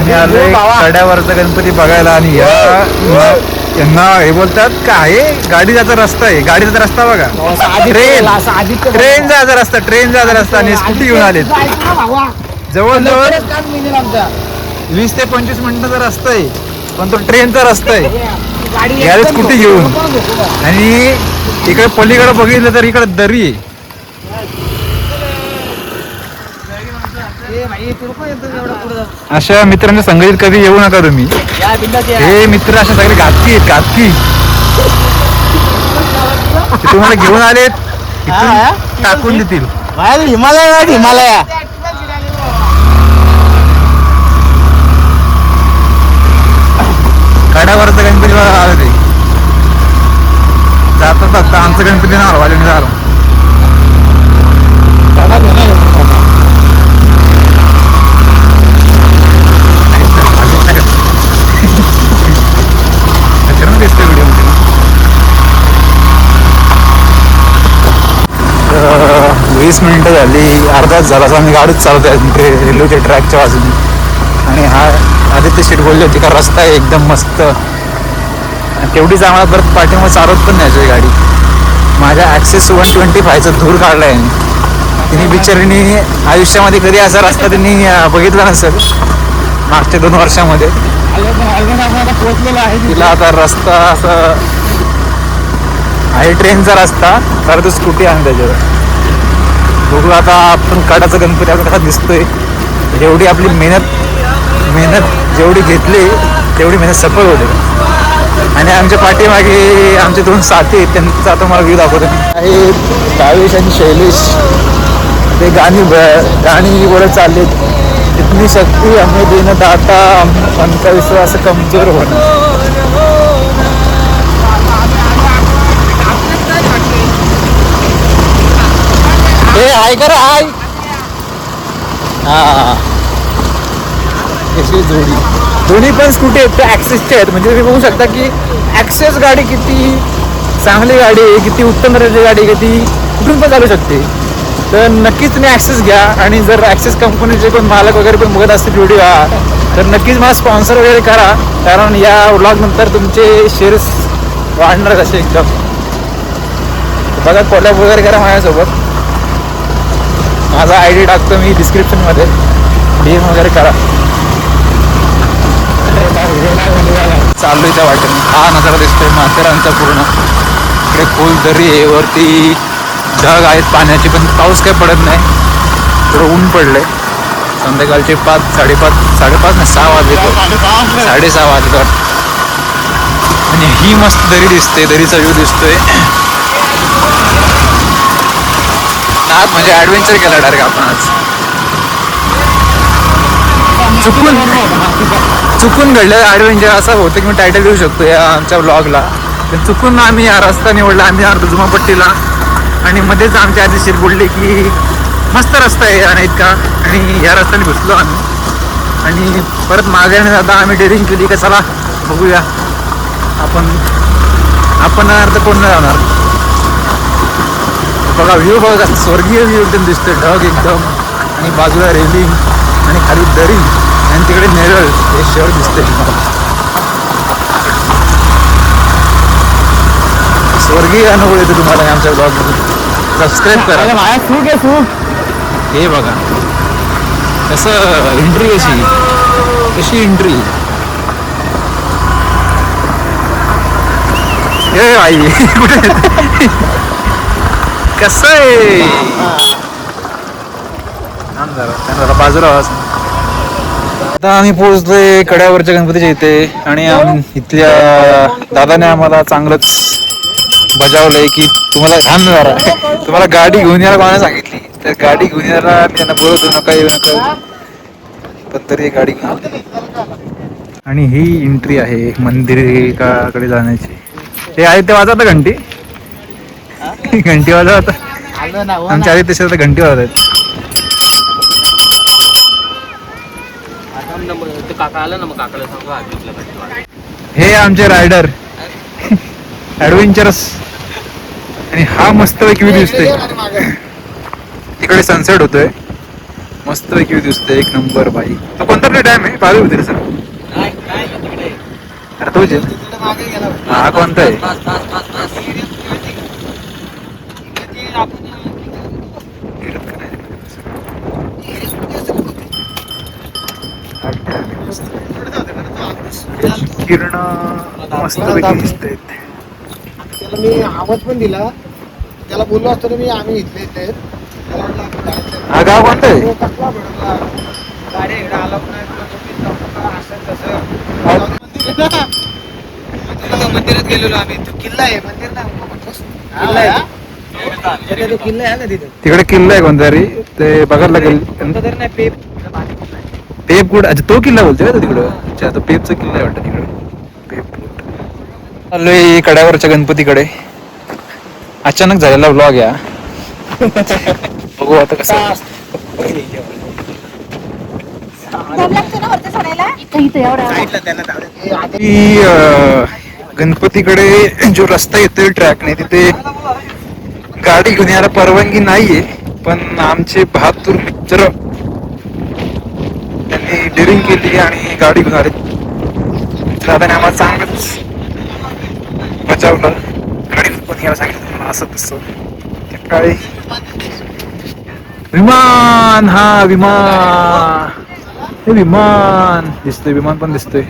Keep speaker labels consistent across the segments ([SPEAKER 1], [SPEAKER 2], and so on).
[SPEAKER 1] आम्ही आलोय कड्यावरचा गणपती बघायला आणि यांना हे बोलतात का आहे गाडी जायचा रस्ता आहे, गाडीचा रस्ता बघा, ट्रेन जायचा रस्ता, ट्रेन जायचा रस्ता आणि स्कूटी घेऊन आले. जवळजवळ 20 ते 25 मिनिटाचा रस्ता आहे, पण तो ट्रेनचा रस्ता आहे. याला स्कूटी घेऊन आणि इकडे पलीकडे बघितलं तर इकडे दरी आहे. अशा मित्रांच्या संगतीत कधी येऊ नका तुम्ही. हे मित्र अशा सगळे घातकी आहेत, घातकी. तुम्हाला घेऊन आलेत टाकून देतील.
[SPEAKER 2] हिमालय हिमालया
[SPEAKER 1] कड्यावरचा गणपती आलं ते जातात आता. आमचं गणपती नाव वाजवून झालं. दिसतोय व्हिडिओ मध्ये. 20 मिनिटं झाली, अर्धा तास झाला असं आम्ही गाडीच चालवतोय रेल्वेच्या ट्रॅकच्या बाजूने. आणि हा आदित्य शेठ बोलली होती का रस्ता आहे एकदम मस्त. तेवढीच आम्हाला परत पाठीमध्ये चालवत पण न्यायची गाडी. माझ्या ॲक्सेस 125चा धूर काढला आहे. तिने बिचारीने आयुष्यामध्ये कधी असा रस्ता त्यांनी बघितला नसेल मागच्या 2 वर्षामध्ये. तिला आता रस्ता असं आहे ट्रेनचा रस्ता, तर तो स्कूटी आहे त्याच्यावर. बघू आता आपण कडाचा गणपती आपण कसा दिसतोय. जेवढी आपली मेहनत जेवढी घेतली तेवढी मेहनत सफल होते. आणि आमच्या पाठीमागे आमचे 2 साथी आहेत, त्यांचा आता मला व्ह्यू दाखवतो. आहे भावेश आणि शैलेश. ते गाणी बोलत चाललेत. इतनी शक्ती हमें देणं दाता, आमचा विश्वास कमजोर होणं. हे हाय कर हाय. हा जोडी दोन्ही पण स्कूटी आहेत, त्या ॲक्सेसच्या आहेत. म्हणजे तुम्ही बघू शकता की ॲक्सेस गाडी किती चांगली गाडी आहे, किती उत्तम दर्जाची गाडी आहे, किती कुठून पण चालू शकते. तर नक्कीच तुम्ही ॲक्सेस घ्या. आणि जर ॲक्सेस कंपनीचे कोण मालक वगैरे पण बघत असतील व्हिडिओ तर नक्कीच मला स्पॉन्सर वगैरे करा, कारण या व्लॉगनंतर तुमचे शेअर्स वाढणार असे एकदम. बघा कोलॅब वगैरे करा माझ्यासोबत. माझा ID टाकतो मी डिस्क्रिप्शनमध्ये, DM वगैरे करा. चाललोय त्या वाटेने. हा नजारा दिसतोय माथेरानचा पूर्ण. इकडे खोल दरी आहे, वरती ढग आहेत पाण्याचे, पण पाऊस काही पडत नाही. थोडं ऊन पडलंय. संध्याकाळचे 5-5:30 नाही 6 वाजले, 6:30 वाजले. आणि ही मस्त दरी दिसते, दरीचा व्ह्यू दिसतोय. आज म्हणजे ॲडव्हेंचर केला डायरेक्ट आपण आज. चुकून घडलं ॲडव्हेंचर असं होतं की मी टायटल देऊ शकतो या आमच्या ब्लॉगला. चुकून आम्ही हा रस्ता निवडला. आम्ही अर्ध जुमापट्टीला आणि मध्येच आमच्या आधी शिर बोलले की मस्त रस्ता आहे आणि इतका, आणि या रस्त्याने घुसलो आम्ही. आणि परत मागे जाता आम्ही डेअरिंग केली का चला बघूया आपण अर्ध कोण नाही जाणार. बघा व्ह्यू बघा, स्वर्गीय व्ह्यू एकदम दिसतोय. ढग एकदम आणि बाजूला रेलिंग आणि खाली दरी आणि तिकडे नेरळ हे शहर दिसतंय. स्वर्गीय अनुभव येतो तुम्हाला आमच्या ब्लॉगमध्ये. सबस्क्राईब करा. हे बघा कसं एंट्री, कशी एंट्री. हे आई कुठे कसं आहे. जरा बाजूला. आता आम्ही पोहोचलोय कड्यावरच्या गणपतीच्या इथे. आणि इथल्या दादाने आम्हाला चांगलंच बजावलंय की तुम्हाला गाडी घेऊन यायला कोणाला सांगितली तर गाडी घेऊन यायला मी त्यांना बोलतो नका येऊ नका, पण तरी गाडी घेऊन. आणि ही एंट्री आहे मंदिराकडे जाण्याची. हे आदित्य वाजवता घंटी, घंटी वाजवता. आमच्या आदित्य शेतात घंटी वाजवत. हे आमचे रायडर ॲडव्हेंचरस. आणि हा मस्तपैकी व्ह्यू दिसतोय. तिकडे सनसेट होतोय, मस्तपैकी व्ह्यू दिसतोय. एक नंबर बाई. तो कोणता कुठे डॅम आहे पावी होते सर अरे तो हा कोणता आहे किरण मस्त दिसत आहेत.
[SPEAKER 2] त्याला मी आवाज पण दिला, त्याला बोललो असतो ना मी आम्ही इथले इथले त्याला म्हटलं आम्ही जायचं.
[SPEAKER 1] हा गाव कोणतं आहे?
[SPEAKER 2] तो कसला भडकला, गाडी इकडे आला नाही तुला झोपीत जाऊ नका, असं तसं. मंदिरात गेलेलो आम्ही. तो किल्ला आहे, मंदिर नाही किल्ला आहे. तो किल्ला आहे ना तिथे.
[SPEAKER 1] तिकडे किल्ला आहे कोणतरी ते बघायला लागेल.
[SPEAKER 2] कोणता तरी नाही पेप.
[SPEAKER 1] पेप कुठं? अच्छा तो किल्ला बोलतोय का तिकडं? अच्छा तो पेपचा किल्ला आहे वाटतं तिकडे. पेप चाललोय कड्यावरच्या गणपतीकडे. अचानक झालेला व्लॉग या बघू आता कसं गणपतीकडे जो रस्ता येतोय ट्रॅकने तिथे गाडी घेऊन यायला परवानगी नाहीये, पण आमचे बहादूर मित्र त्यांनी डिरिंग केली आणि गाडी घेऊन आले. दादाने आम्हाला चांगलंच बचावलं. गाडी पण यायला सांगितलं असं तसं. सकाळी विमान, हा विमान, हे विमान दिसतोय, विमान पण दिसतोय.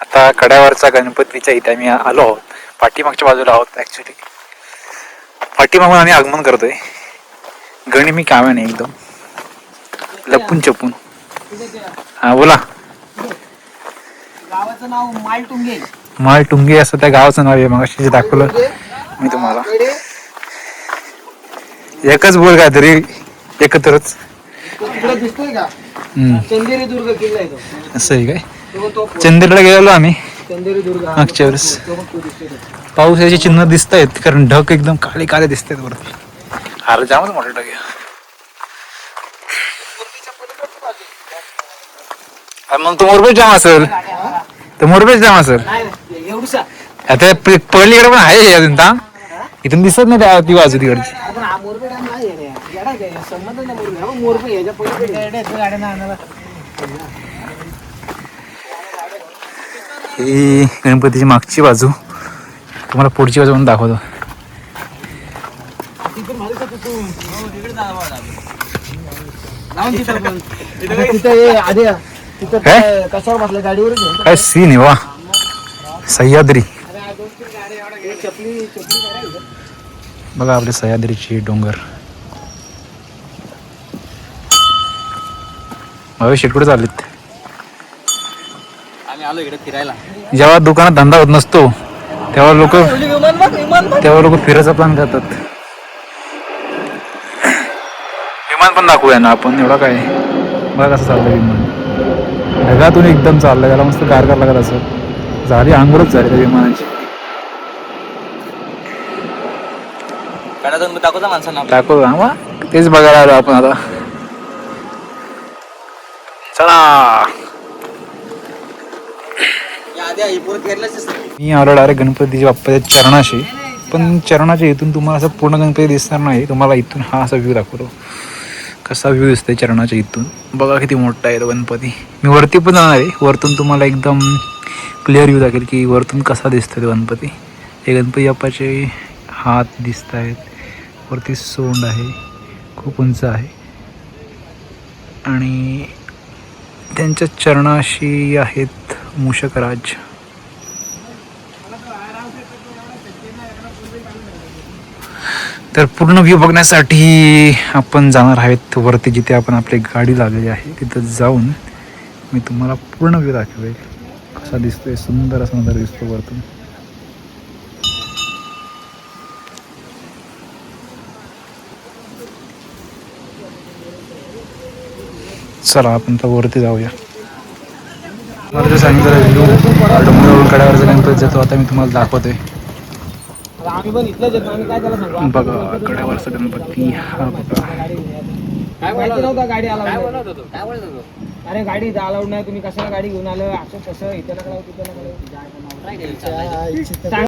[SPEAKER 1] आता कड्यावरचा गणपतीच्या इथे आम्ही आलो आहोत. पाठीमागच्या बाजूला आहोत ऍक्च्युली. पाठीमागून आम्ही आगमन करतोय. गणी मी कामे नाही एकदम लपून चपून. हा बोला.
[SPEAKER 2] गावाचं नाव मालटुंगे.
[SPEAKER 1] मालटुंगे असं त्या गावाचं नाव आहे. मग जे दाखवलं मी तुम्हाला. एकच बोल काय तरी एकत्रच.
[SPEAKER 2] दिसतोय का? चंदेरी दुर्ग किल्ला आहे तो.
[SPEAKER 1] असं आहे काय? चंदेरीला गेलो आम्ही
[SPEAKER 2] चंदेरी दुर्ग
[SPEAKER 1] मागच्या वेळेस. पाऊस याचे चिन्ह दिसत आहेत कारण ढग एकदम काळे काळे दिसत आहेत वरती. अरे जामच मोठे ढग आहे. मग तो मोरबेच जाम असेल. तर मोरबेच जाम असेल. आता पलीकडे पण आहे अजून ता इथून दिसत नाही त्या ती बाजू तिकडची. ही गणपतीची मागची बाजू तुम्हाला पुढची बाजू म्हणून दाखवतो.
[SPEAKER 2] कशावर बसल्या गाडीवर
[SPEAKER 1] काय सीन आहे वा. सह्याद्री बघा आपले सह्याद्रीची डोंगर. भविष्य कुठे चाललेत?
[SPEAKER 2] आम्ही आलो इकडे फिरायला.
[SPEAKER 1] जेव्हा दुकानात धंदा होत नसतो तेव्हा लोक फिरायचा प्लॅन करतात. विमान पण दाखवूया ना आपण. एवढा काय बघा कसं चाललंय विमान. ढगातून एकदम चाललंय. त्याला मस्त कारकार लागत असं. झाली आंघोळच झाली त्या विमानाची.
[SPEAKER 2] दाखवता माणसांना
[SPEAKER 1] दाखव हा तेच बघायला आलो आपण आता. चला मी आलो डायरेक्ट गणपती बाप्पाच्या चरणाशी. पण चरणाच्या इथून तुम्हाला असं पूर्ण गणपती दिसणार नाही. तुम्हाला इथून हा असा व्ह्यू दाखवतो. कसा व्ह्यू दिसतोय चरणाच्या इथून. बघा किती मोठा आहे तो गणपती. मी वरती पण जाणार आहे. वरतून तुम्हाला एकदम क्लिअर व्ह्यू दाखवेल की वरतून कसा दिसतोय तो गणपती. हे गणपती बाप्पाचे हात दिसत आहेत. वरती सोंड आहे. खूप उंच आहे आणि त्यांच्या चरणाशी आहेत मूषकराज. तर पूर्ण व्ह्यू बघण्यासाठी आपण जाणार आहेत वरती जिथे आपण आपली गाडी लावलेली आहे. तिथं जाऊन मी तुम्हाला पूर्ण व्ह्यू दाखवेल. कसा दिसतोय. सुंदर असा नजारा दिसतो वरतून. चला आपण तर वरती जाऊया. मला जे सांगितलं व्ह्यू डोंगरावरून कड्यावरचा गणपती जातो. आता मी तुम्हाला दाखवतोय.
[SPEAKER 2] आम्ही पण इथलंच येतो. आम्ही काय त्याला सांगू
[SPEAKER 1] बघा कड्यावरचा गणपती हा बघा.
[SPEAKER 2] काय माहिती नव्हतं गाडी अलाउड. काय बोलत होतो? अरे गाडी अलाउड नाही. तुम्ही कशाला गाडी घेऊन आलं असं तसं. इथं नका तिथं नका.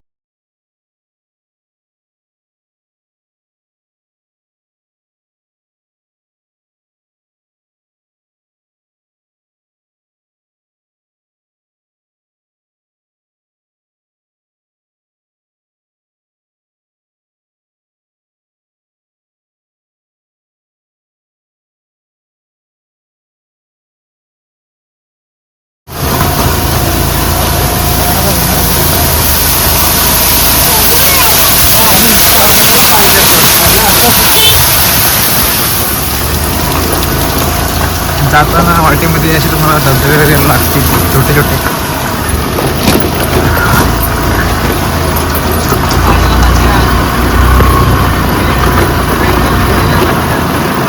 [SPEAKER 1] जाताना वाटेमध्ये असे तुम्हाला धबधबे वगैरे लागतील छोटे छोटे.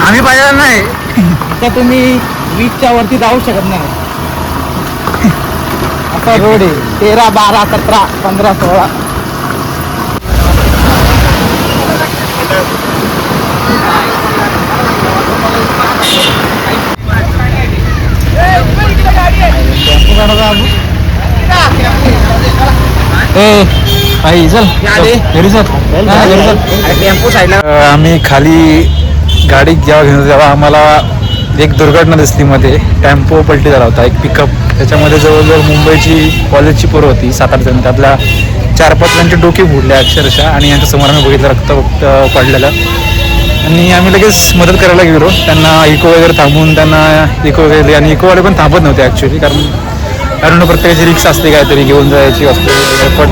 [SPEAKER 1] आम्ही पाहिलं नाही
[SPEAKER 2] तर तुम्ही 20च्या वरती जाऊ शकत नाही. असा रोड आहे 13, 12, 17, 15, 16.
[SPEAKER 1] आम्ही खाली गाडी जेव्हा घेऊन तेव्हा आम्हाला एक दुर्घटना दिसली मध्ये. टेम्पो पलटी झाला होता, एक पिकअप. त्याच्यामध्ये जवळजवळ मुंबईची कॉलेजची पोरं होती 7-8 जण. त्यातल्या 4-5 जणांचे डोके फुटले अक्षरशः आणि यांच्या समोर आम्ही बघितलं रक्त पडलेलं. आणि आम्ही लगेच मदत करायला गेलो. त्यांना इको वगैरे थांबवून त्यांना इको वगैरे, आणि इकोवाले पण थांबत नव्हते ॲक्च्युली, कारण प्रत्येकाची रिक्स असते काहीतरी घेऊन जायची असते. पण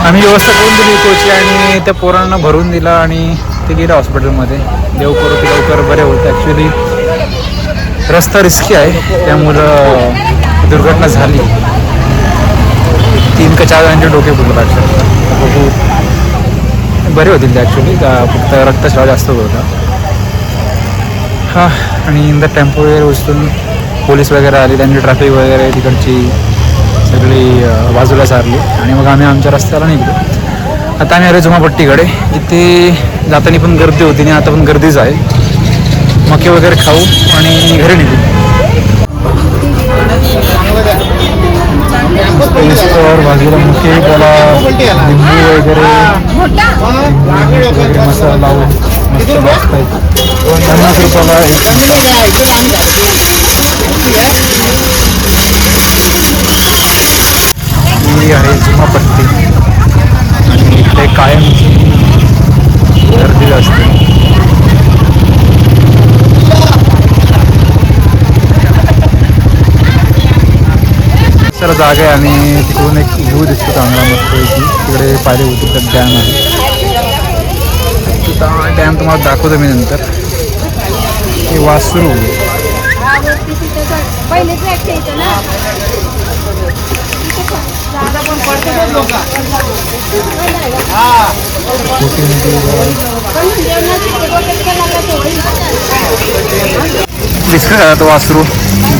[SPEAKER 1] आम्ही व्यवस्था करून दिली इकोची आणि त्या पोरांना भरून दिला आणि ते गेलं हॉस्पिटलमध्ये. देव करू की लवकर बरे होतं. ॲक्च्युली रस्ता रिस्की आहे त्यामुळं दुर्घटना झाली. 3 का 4 जणांचे डोके फुटले अक्षरशः. बघू बरे होतील ते ॲक्च्युली, फक्त रक्तस्राव जास्त होता. हां, आणि इन द टेम्पो वगैरे उचलून पोलीस वगैरे आले. त्यांनी ट्रॅफिक वगैरे तिकडची सगळी बाजूला सारली आणि मग आम्ही आमच्या रस्त्याला निघलो. आता आम्ही आलो जुमापट्टीकडे. इथे जाताना पण गर्दी होती आणि आता पण गर्दीच आहे. मके वगैरे खाऊ आणि घरी निघू. बाजूला मके, त्याला लिंबू वगैरे मसाला लावून मस्त मस्त आहे. 50 रुपयाला ही आहे जुमापट्टी आणि इथे कायमची गर्दी असते. सर जागा आहे आणि तिकडून एक व्ह्यू दिसतो चांगला मस्तपैकी. तिकडे पायरी होती तर डॅम आहे. डॅम तुम्हाला दाखवतो मी नंतर. हे वासरू बिस्किट खातात वासरू.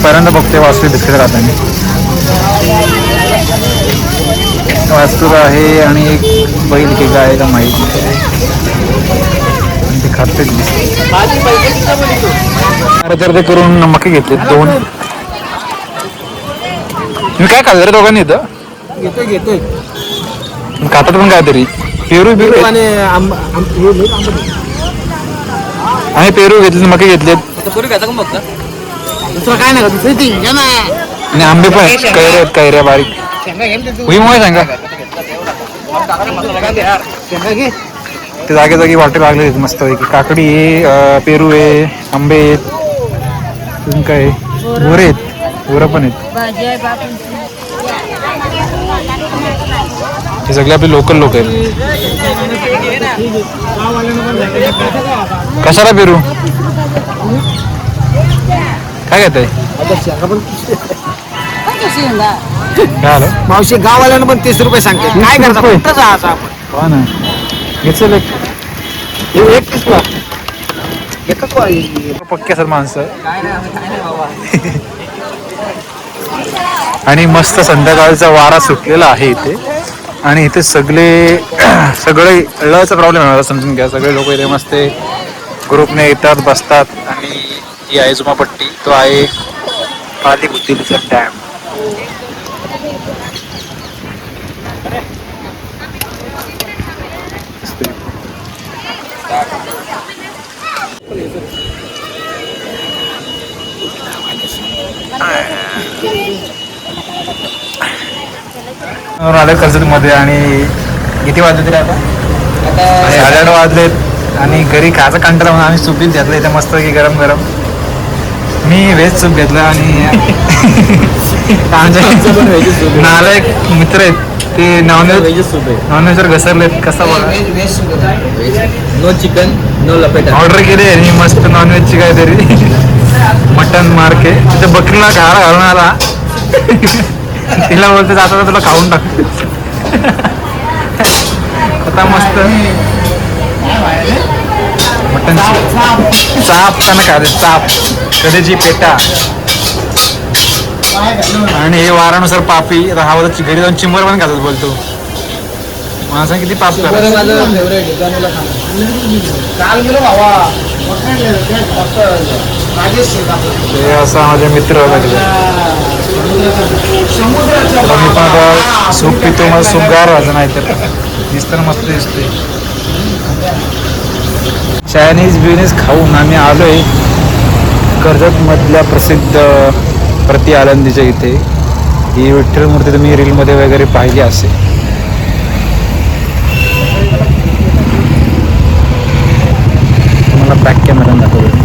[SPEAKER 1] पहिल्यांदा बघते वासरू बिस्किट खाताना. वासरू आहे आणि एक बैल की गाय का माहिती ते खाते. अरे तर ते करून मके घेतले 2. मी काय खाल्लं रे दोघांनी इथं?
[SPEAKER 2] घेतोय
[SPEAKER 1] खातात पण काहीतरी पेरू आणि पेरू घेतले, मके घेतलेत.
[SPEAKER 2] दुसरं काय नाही, दुसरं
[SPEAKER 1] आणि आंबे पण आहेत. कैऱ्या बारीक भुईमुळे सांगा. ते जागे जागी वाटे लागले मस्त पैकी. काकडी आहे, पेरू आहे, आंबे आहेत, अजून काय बोरे आहेत, बोरं पण आहेत. हे सगळे आपले लोकल लोक आहेत. कशाला पेरू काय घेत आहे?
[SPEAKER 2] मावशी गाववाल्यानं पण 30 रुपये सांगते. काय करता
[SPEAKER 1] हो ना, घेतलं एक पक्के सर माणसं. आणि मस्त संध्याकाळचा वारा सुटलेला आहे इथे. आणि इथे सगळे लळचा प्रॉब्लेम आहे मला समजून घ्या. सगळे लोक इथे मस्त ग्रुपने येतात, बसतात. आणि ही आहे जुमापट्टी. तो आहे पाली बुद्धिचा डॅम. आले कर्जत मध्ये आणि किती वाजले तरी आता 8:30 वाजलेत आणि घरी खायचा कंटाळा म्हणून आम्ही सूप घेतलं इथे मस्त की गरम गरम. मी व्हेज सूप घेतलं आणि नाला एक मित्र आहेत ते नॉनव्हेज सूप आहे. नॉनव्हेजवर घसरलेत. कसा बघा,
[SPEAKER 2] नो चिकन नो लपेटा
[SPEAKER 1] ऑर्डर केली आणि मस्त नॉनव्हेजची काहीतरी मटन मार्के तिथे बकरीला घाला घालून आला. तिला बोलते जाता तुला खाऊन टाक. आता मस्त मटन चाप त्यांना खाते चाप कधीची पेटा. आणि हे वारानुसार पापी. आता हा होता घरी जाऊन चिंबर पण खातात बोलतो. मला सांग किती पाप करा. ते असा माझे मित्र लागले. मी पण आता सूप पितो. मला सूप गार व्हायचं नाही तर दिसताना मस्त दिसतोय. चायनीज बिनीज खाऊन आम्ही आलोय कर्जत मधल्या प्रसिद्ध प्रति आळंदीच्या इथे. ही विठ्ठल मूर्ती तुम्ही रीलमध्ये वगैरे पाहिली असेल. तुम्हाला बॅक कॅमेरा दाखवतो.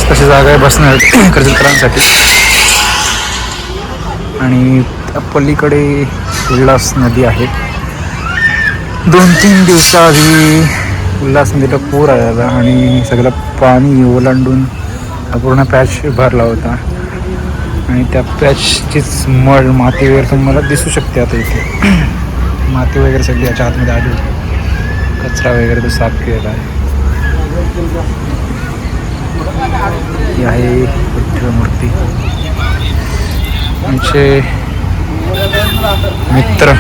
[SPEAKER 1] तशी जागा आहे बसणार कर्जतकरांसाठी. आणि पलीकडे उल्हास नदी आहे. 2-3 दिवसाआधी उल्हास नदीला पूर आला आणि सगळं पाणी ओलांडून पूर्ण पॅच भरला होता. आणि त्या पॅचचीच मळ माती वगैरे तुम्हाला दिसू शकते. आता इथे माती वगैरे सगळी याच्या आतमध्ये आली होती. कचरा वगैरे तो साफ केलेला आहे. ही आहे विठ्ठल मूर्ती. आमचे मित्र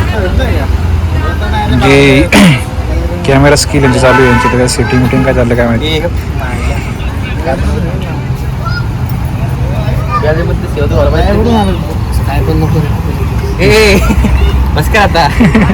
[SPEAKER 1] जे कॅमेरा स्किल यांचे चालू आहे. यांची तर सेटिंग मिटिंग काय चाललं काय माहिती.
[SPEAKER 2] बस का आता